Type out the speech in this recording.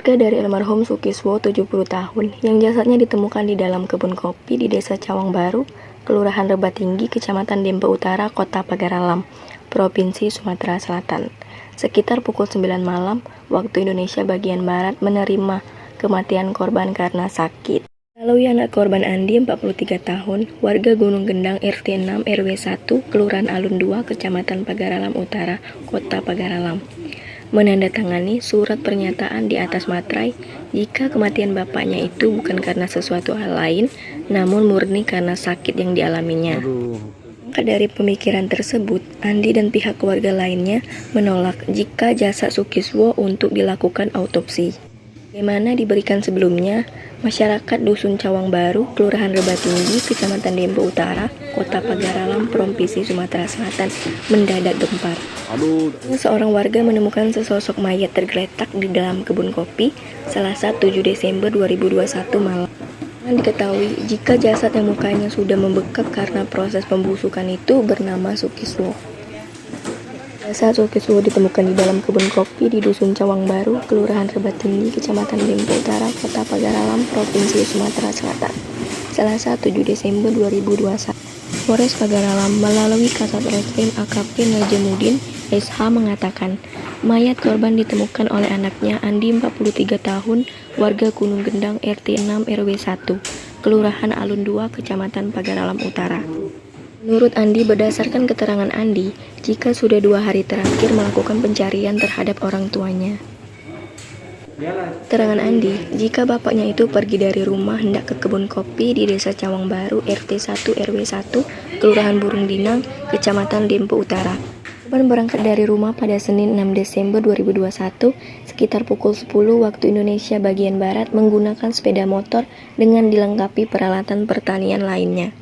Keluarga dari almarhum Sukiswo 70 tahun yang jasadnya ditemukan di dalam kebun kopi di Desa Cawang Baru, Kelurahan Rebatinggi, Kecamatan Dempe Utara, Kota Pagaralam, Provinsi Sumatera Selatan. Sekitar pukul 9 malam, waktu Indonesia bagian Barat menerima kematian korban karena sakit. Lalu anak korban Andi, 43 tahun, warga Gunung Gendang RT 6 RW 1, Kelurahan Alun 2, Kecamatan Pagaralam Utara, Kota Pagaralam, menandatangani surat pernyataan di atas materai jika kematian bapaknya itu bukan karena sesuatu hal lain, namun murni karena sakit yang dialaminya. Maka dari pemikiran tersebut, Andi dan pihak keluarga lainnya menolak jika jasad Sukiswo untuk dilakukan autopsi. Bagaimana diberikan sebelumnya, masyarakat Dusun Cawang Baru, Kelurahan Rebatinggi, Kecamatan Dempe Utara, Kota Pagaralam, Provinsi Sumatera Selatan mendadak gempar. Seorang warga menemukan sesosok mayat tergeletak di dalam kebun kopi Selasa 7 Desember 2021 malam. Diketahui jika jasad yang mukanya sudah membekak karena proses pembusukan itu bernama Sukiswo. Jasad Sukiswo ditemukan di dalam kebun kopi di Dusun Cawang Baru, Kelurahan Rebatinggi, Kecamatan Dempe Utara, Kota Pagaralam, Provinsi Sumatera Selatan, Selasa 7 Desember 2021. Polres Pagaralam melalui Kasat Reskrim AKP Najamudin SH mengatakan, mayat korban ditemukan oleh anaknya Andi 43 tahun, warga Gunung Gendang RT 6 RW 1, Kelurahan Alun 2, Kecamatan Pagaralam Utara. Menurut Andi, berdasarkan keterangan Andi, jika sudah 2 hari terakhir melakukan pencarian terhadap orang tuanya. Keterangan Andi, jika bapaknya itu pergi dari rumah hendak ke kebun kopi di Desa Cawang Baru RT 1 RW 1, Kelurahan Burung Dinang, Kecamatan Dempe Utara. Korban berangkat dari rumah pada Senin 6 Desember 2021 sekitar pukul 10 waktu Indonesia bagian Barat menggunakan sepeda motor dengan dilengkapi peralatan pertanian lainnya.